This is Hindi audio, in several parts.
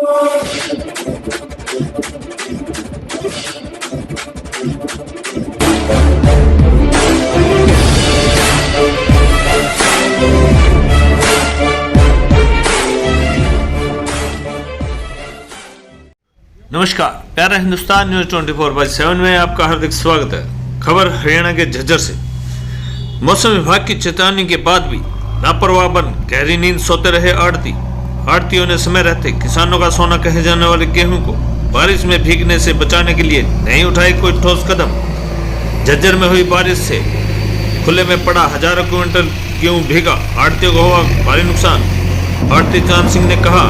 नमस्कार, प्यारा हिंदुस्तान न्यूज 24/7 में आपका हार्दिक स्वागत है। खबर हरियाणा के झज्जर से। मौसम विभाग की चेतावनी के बाद भी लापरवाह बन गहरी नींद सोते रहे आड़तियों ने समय रहते किसानों का सोना कहे जाने वाले गेहूं को बारिश में भीगने से बचाने के लिए नहीं उठाई कोई ठोस कदम। झज्जर में हुई बारिश से खुले में पड़ा हजारों क्विंटल गेहूं भीगा, आड़तियों को हुआ भारी नुकसान। आड़ती चांद सिंह ने कहा,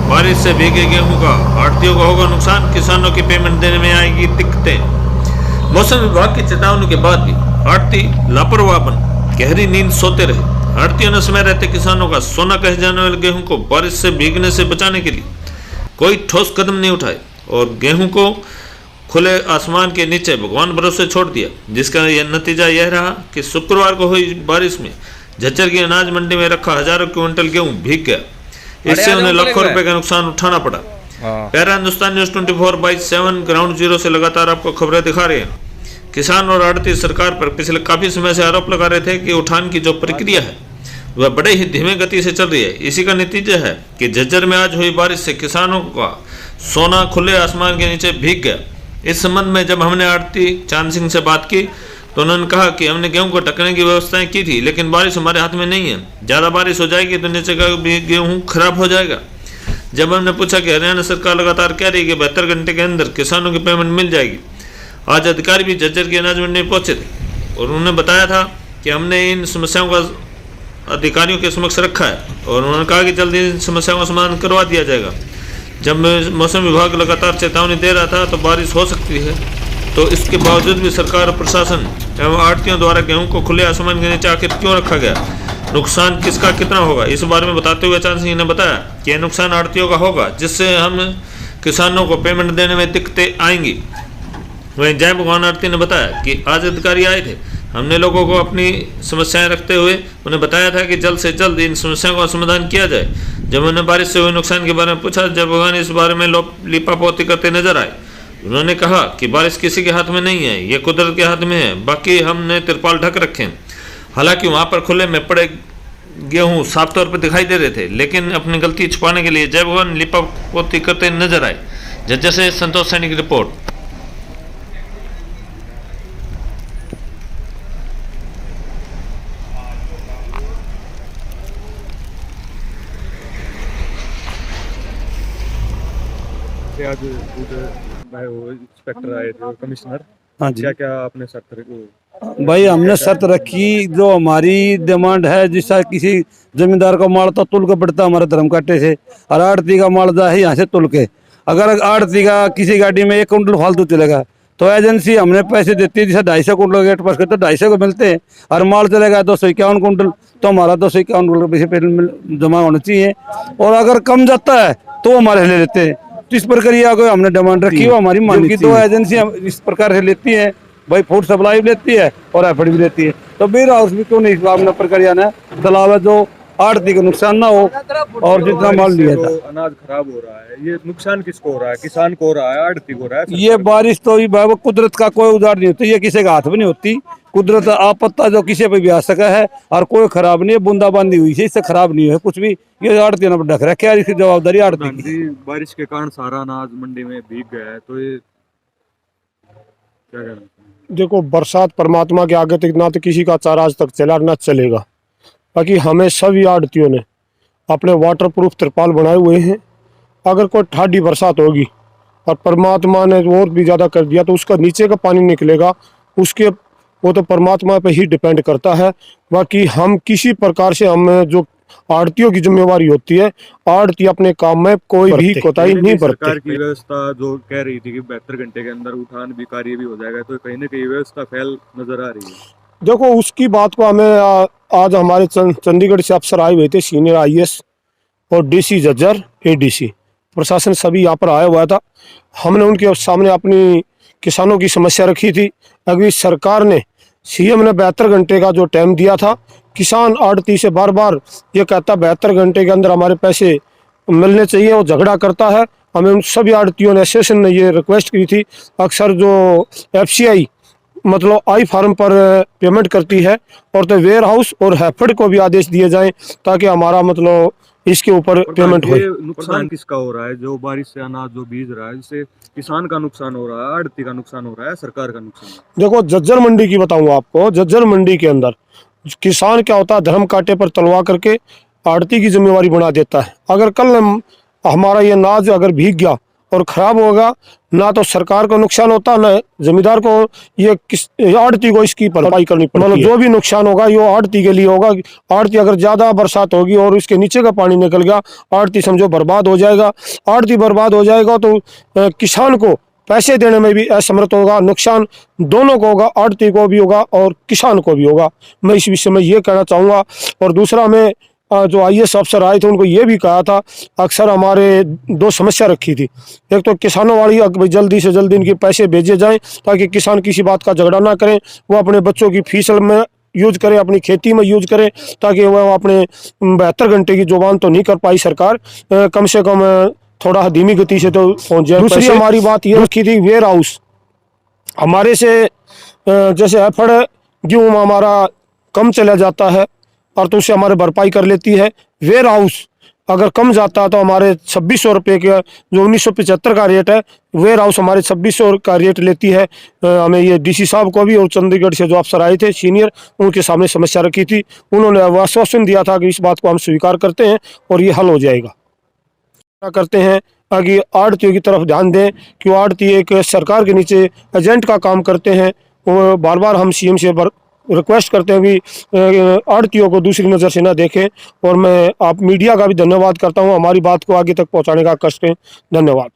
बारिश से भीगे गेहूं का आड़तियों को होगा नुकसान, किसानों की पेमेंट देने में आएगी दिक्कतें। मौसम विभाग की चेतावनी के बाद भी आड़ती लापरवाह बन गहरी नींद सोते रहे। आड़तियों ने समय रहते किसानों का सोना कहे जाने वाले गेहूं को बारिश से भीगने से बचाने के लिए कोई ठोस कदम नहीं उठाए और गेहूं को खुले आसमान के नीचे भगवान भरोसे छोड़ दिया, जिसका नतीजा यह रहा कि शुक्रवार को हुई बारिश में झज्जर की अनाज मंडी में रखा हजारों क्विंटल गेहूं भीग गया। इससे उन्हें लाखों रुपए का नुकसान उठाना पड़ा। प्यारा हिंदुस्तान न्यूज 24/7 ग्राउंड जीरो से लगातार आपको खबरें दिखा रहे हैं। किसान और आड़ती सरकार पर पिछले काफी समय से आरोप लगा रहे थे कि उठान की जो प्रक्रिया है वह बड़े ही धीमे गति से चल रही है। इसी का नतीजा है कि झज्जर में आज हुई बारिश से किसानों का सोना खुले आसमान के नीचे भीग गया। इस संबंध में जब हमने आड़ती चांद सिंह से बात की तो उन्होंने कहा कि हमने गेहूं को ढकने की व्यवस्थाएं की थी, लेकिन बारिश हमारे हाथ में नहीं है। ज़्यादा बारिश हो जाएगी तो नीचे का भी गेहूं खराब हो जाएगा। जब हमने पूछा कि हरियाणा सरकार लगातार कह रही है कि 72 घंटे के अंदर किसानों की पेमेंट मिल जाएगी, आज अधिकारी भी झज्जर की अनाज मंडी में पहुंचे थे और उन्होंने बताया था कि हमने इन समस्याओं का अधिकारियों के समक्ष रखा है और उन्होंने कहा कि जल्दी इन समस्याओं का समाधान करवा दिया जाएगा। जब मौसम विभाग लगातार चेतावनी दे रहा था तो बारिश हो सकती है, तो इसके बावजूद भी सरकार और प्रशासन एवं आड़तियों द्वारा गेहूं को खुले आसमान के नीचे आखिर क्यों रखा गया, नुकसान किसका कितना होगा, इस बारे में बताते हुए चांद सिंह ने बताया कि यह नुकसान आड़तियों का होगा, जिससे हम किसानों को पेमेंट देने में दिक्कतें आएंगी। वहीं जय भगवान आड़ती ने बताया कि आज अधिकारी आए थे, हमने लोगों को अपनी समस्याएं रखते हुए उन्हें बताया था कि जल्द से जल्द इन समस्याओं का समाधान किया जाए। जब उन्होंने बारिश से हुए नुकसान के बारे में पूछा, जय भगवान इस बारे में लिपापोती करते नजर आए। उन्होंने कहा कि बारिश किसी के हाथ में नहीं है, ये कुदरत के हाथ में है, बाकी हमने तिरपाल ढक रखे हैं। हालांकि वहां पर खुले में पड़े गेहूं साफ तौर पर दिखाई दे रहे थे, लेकिन अपनी गलती छुपाने के लिए जय भगवान लिपापोती करते नजर आए। झज्जर से संतोष सैनी की रिपोर्ट। आज वो इंस्पेक्टर आए थे और कमिश्नर, हाँ जी, क्या क्या आपने शर्त भाई हमने शर्त रखी, जो हमारी डिमांड है, जैसा किसी जमींदार का माल तो तुल के पड़ता हमारे धर्म काटे से, और आड़ती का माल जा है यहाँ से तुल के। अगर आड़ती का किसी गाड़ी में 1 कुंटल फालतू चलेगा तो एजेंसी हमने पैसे देती है, जैसे 250 कुंटल गेट पास करते 250 को मिलते हैं, और माल चलेगा 251 कुंटल तो हमारा 251 कुंटल पैसे पहले जमा होना चाहिए, और अगर कम जाता है तो हमारे ले लेते हैं। तो इस प्रक्रिया को हमने डिमांड रखी, वो हमारी मांग की। 2 एजेंसियां इस प्रकार से लेती हैं, भाई फूड सप्लाई भी लेती है और एफएड भी लेती है, तो वेयर हाउस भी क्यों नहीं इस प्रक्रिया ने चलावा, जो आड़ती का नुकसान ना हो और जितना माल लिया था। अनाज खराब हो रहा है, ये नुकसान किसको हो रहा है? किसान को हो रहा है, आड़ती को हो रहा है? ये बारिश तो वो कुदरत का कोई उधार नहीं होती, ये किसी का हाथ में नहीं होती। कुदरत आपत्ता जो किसी पे भी आ सका है, और कोई खराब नहीं है, बूंदाबांदी हुई है, इससे खराब नहीं है कुछ भी। ये आड़ती ने ढक रखा है, इसकी जवाबदारी आड़ती की। बारिश के कारण सारा अनाज मंडी में भीग गया है, तो ये क्या कहना? देखो, बरसात परमात्मा के आगे तक ना तो किसी का चारा आज तक चला ना चलेगा। बाकी हमें सभी आड़तियों ने अपने वाटर प्रूफ तिरपाल बनाए हुए हैं। अगर कोई ठाडी बरसात होगी और परमात्मा ने और भी ज़्यादा कर दिया तो उसका नीचे का पानी निकलेगा, उसके वो तो परमात्मा पे ही डिपेंड करता है। बाकी हम किसी प्रकार से, हम जो आड़तियों की जिम्मेवारी होती है, आड़ती अपने काम में कोई भी कोताही नहीं बरतते। सरकार की व्यवस्था जो कह रही थी कि 72 घंटे के अंदर उठान भी कार्य भी हो जाएगा, तो कहीं ना कहीं व्यवस्था फैल नजर आ रही है। देखो, उसकी बात को हमें आज हमारे चंडीगढ़ से अफसर आए हुए थे, सीनियर आईएएस और डीसी झज्जर, एडीसी प्रशासन सभी यहाँ पर आया हुआ था। हमने उनके सामने अपनी किसानों की समस्या रखी थी। अभी सरकार ने, सीएम ने 72 घंटे का जो टाइम दिया था, किसान आड़ती से बार बार ये कहता 72 घंटे के अंदर हमारे पैसे मिलने चाहिए, वो झगड़ा करता है। हमें उन सभी आड़तियों ने, एसोसिएशन ने ये रिक्वेस्ट की थी, अक्सर जो FCI मतलब आई फार्म पर पेमेंट करती है, और तो वेयर हाउस और हैफेड को भी आदेश दिए जाएं ताकि हमारा मतलब इसके ऊपर पेमेंट हो। ये नुकसान किसका हो रहा है? जो बारिश से अनाज जो बीज रहा है, इससे किसान का नुकसान हो रहा है, आड़ती का नुकसान हो रहा है, सरकार का नुकसान हो रहा देखो, झज्जर मंडी की बताऊं आपको, झज्जर मंडी के अंदर किसान क्या होता है, धर्म कांटे पर तलवा करके आड़ती की जिम्मेवारी बना देता है। अगर कल हमारा ये अनाज अगर भीग गया और खराब होगा, ना तो सरकार को नुकसान होता, ना जमींदार को, ये किस आड़ती को इसकी भरपाई करनी पड़ती है। मतलब जो भी नुकसान होगा ये आड़ती के लिए होगा। आड़ती अगर ज्यादा बरसात होगी और इसके नीचे का पानी निकल गया, आड़ती समझो बर्बाद हो जाएगा। आड़ती बर्बाद हो जाएगा तो किसान को पैसे देने में भी असमर्थ होगा, नुकसान दोनों को होगा, आड़ती को भी होगा और किसान को भी होगा। मैं इस विषय में ये कहना चाहूँगा। और दूसरा, मैं जो IAS अफसर आए थे उनको ये भी कहा था, अक्सर हमारे 2 समस्या रखी थी। एक तो किसानों वाली, भाई जल्दी से जल्दी इनके पैसे भेजे जाएं ताकि किसान किसी बात का झगड़ा ना करें, वो अपने बच्चों की फीस में यूज करे, अपनी खेती में यूज करे, ताकि वह अपने 72 घंटे की जुबान तो नहीं कर पाई सरकार, कम से कम थोड़ा धीमी गति से तो पहुंच जाए। दूसरी हमारी बात ये रखी थी, वेयर हाउस हमारे से जैसे हैफेड गेहूँ हमारा कम चला जाता है और तो उससे हमारे भरपाई कर लेती है। वेयर हाउस अगर कम जाता है तो हमारे 2600 रुपये का, जो 1975 का रेट है, वेयर हाउस हमारे 2600 का रेट लेती है। हमें ये DC साहब को भी और चंडीगढ़ से जो अफसर आए थे सीनियर, उनके सामने समस्या रखी थी। उन्होंने आश्वासन दिया था कि इस बात को हम स्वीकार करते हैं और ये हल हो जाएगा। करते हैं ताकि आड़तियों की तरफ ध्यान दें, कि आड़ती एक सरकार के नीचे एजेंट का काम करते हैं। वो बार बार हम CM से रिक्वेस्ट करते हैं कि आड़तियों को दूसरी नज़र से ना देखें। और मैं आप मीडिया का भी धन्यवाद करता हूं, हमारी बात को आगे तक पहुंचाने का कष्ट करें। धन्यवाद।